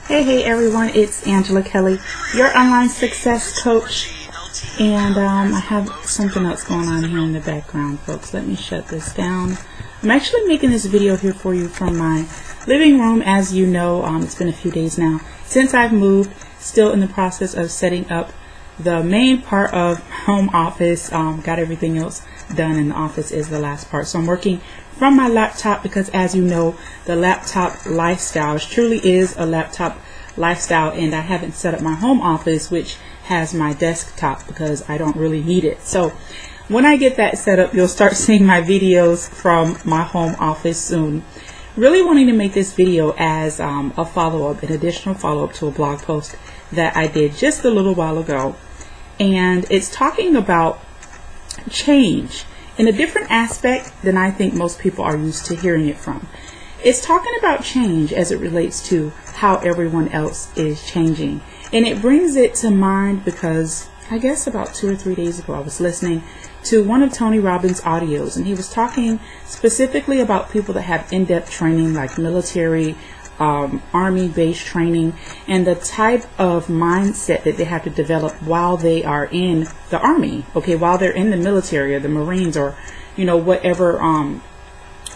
Hey everyone, it's Angela Kelly, your online success coach, and I have something else going on here in the background, folks. Let me shut this down. I'm actually making this video here for you from my living room. As you know, it's been a few days now since I've moved, still in the process of setting up the main part of home office. Got everything else done, and the office is the last part. So I'm working from my laptop because, as you know, the laptop lifestyle truly is a laptop lifestyle, and I haven't set up my home office, which has my desktop, because I don't really need it. So when I get that set up, you'll start seeing my videos from my home office soon. Really wanting to make this video as a follow-up, an additional follow-up to a blog post that I did just a little while ago, and it's talking about change in a different aspect than I think most people are used to hearing it from. It's talking about change as it relates to how everyone else is changing. And it brings it to mind because I guess about 2 or 3 days ago I was listening to one of Tony Robbins' audios, and he was talking specifically about people that have in-depth training, like military, army-based training, and the type of mindset that they have to develop while they are in the army, okay, while they're in the military or the Marines, or whatever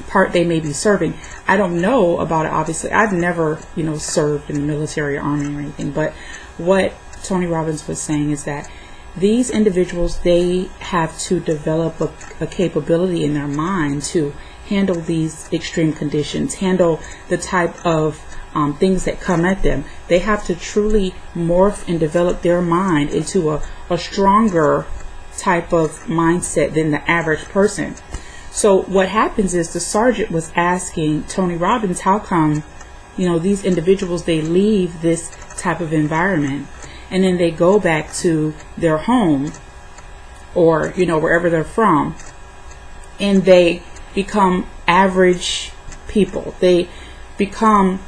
part they may be serving. I don't know about it, obviously. I've never served in the military or army or anything, but what Tony Robbins was saying is that these individuals, they have to develop a capability in their mind to handle these extreme conditions, handle the type of things that come at them. They have to truly morph and develop their mind into a stronger type of mindset than the average person. So what happens is, the sergeant was asking Tony Robbins, how come these individuals, they leave this type of environment and then they go back to their home or wherever they're from, and they become average people. They become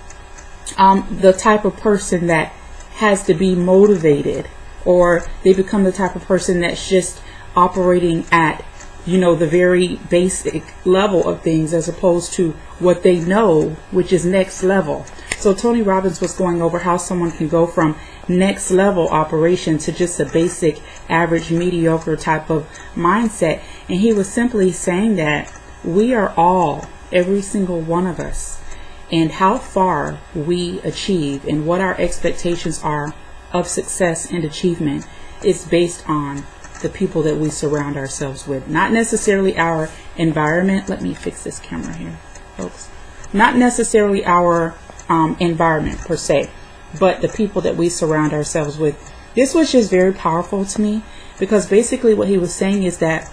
the type of person that has to be motivated, or they become the type of person that's just operating at the very basic level of things, as opposed to what they know, which is next level. So Tony Robbins was going over how someone can go from next level operation to just a basic, average, mediocre type of mindset. And he was simply saying that we are all, every single one of us, and how far we achieve and what our expectations are of success and achievement is based on the people that we surround ourselves with. Not necessarily our environment. Let me fix this camera here, folks. Not necessarily our environment per se, but the people that we surround ourselves with. This was just very powerful to me, because basically what he was saying is that,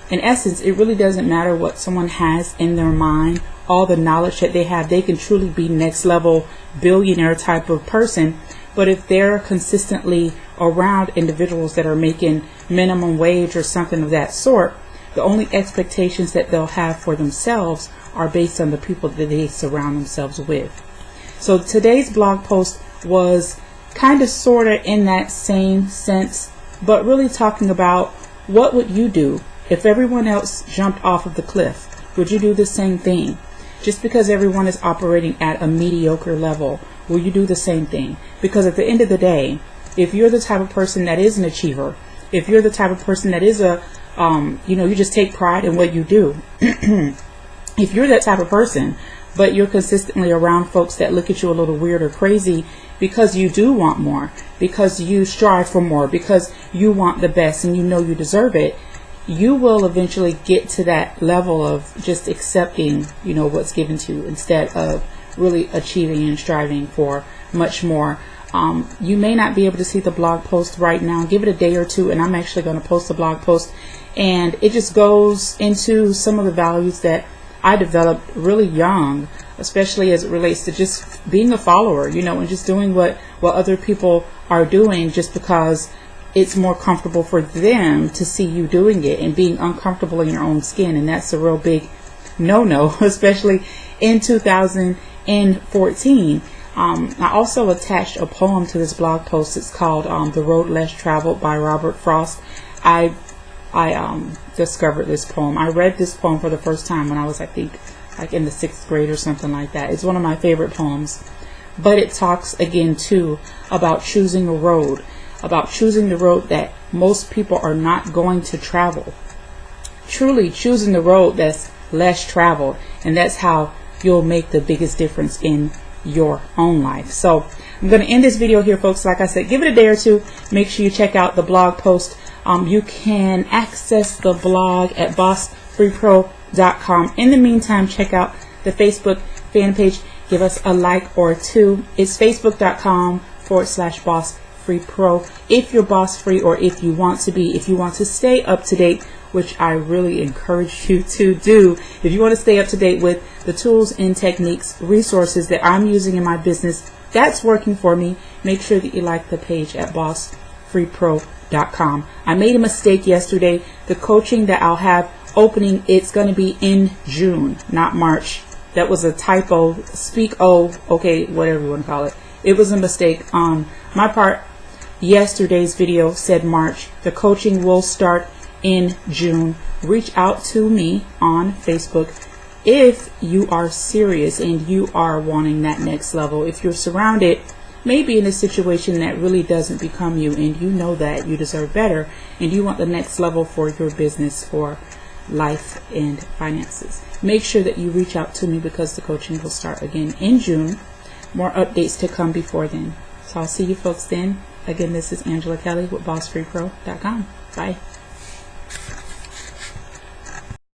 in essence, it really doesn't matter what someone has in their mind, all the knowledge that they have. They can truly be next level billionaire type of person, but if they're consistently around individuals that are making minimum wage or something of that sort, the only expectations that they'll have for themselves are based on the people that they surround themselves with. So today's blog post was kind of sort of in that same sense, but really talking about, what would you do if everyone else jumped off of the cliff? Would you do the same thing? Just because everyone is operating at a mediocre level, will you do the same thing? Because at the end of the day, if you're the type of person that is an achiever, if you're the type of person that is you just take pride in what you do, if you're that type of person, but you're consistently around folks that look at you a little weird or crazy because you do want more, because you strive for more, because you want the best and you deserve it, you will eventually get to that level of just accepting, what's given to you, instead of really achieving and striving for much more. You may not be able to see the blog post right now. Give it a day or two, and I'm actually going to post a blog post, and it just goes into some of the values that I developed really young, especially as it relates to just being a follower, and just doing what other people are doing just because it's more comfortable for them to see you doing it, and being uncomfortable in your own skin. And that's a real big no-no, especially in 2014. I also attached a poem to this blog post. It's called The Road Less Traveled by Robert Frost. I discovered this poem. I read this poem for the first time when I was, I think, like in the 6th grade or something like that. It's one of my favorite poems but it talks again too about choosing a road, about choosing the road that most people are not going to travel. Truly choosing the road that's less traveled, and that's how you'll make the biggest difference in your own life. So I'm going to end this video here, folks. Like I said, give it a day or two. Make sure you check out the blog post. You can access the blog at bossfreepro.com. In the meantime, check out the Facebook fan page. Give us a like or two. It's facebook.com/bossfreepro. If you're boss free, or if you want to be, if you want to stay up to date, which I really encourage you to do, if you want to stay up to date with the tools and techniques, resources that I'm using in my business that's working for me, make sure that you like the page at bossfreepro.com. I made a mistake yesterday. The coaching that I'll have opening, it's going to be in June, not March. That was a typo. Okay, whatever you want to call it. It was a mistake on my part. Yesterday's video said March. The coaching will start in June. Reach out to me on Facebook if you are serious and you are wanting that next level. If you're surrounded maybe in a situation that really doesn't become you, and you know that you deserve better, and you want the next level for your business, for life and finances, make sure that you reach out to me, because the coaching will start again in June. More updates to come before then. So I'll see you folks then. Again, this is Angela Kelly with bossfreepro.com. Bye.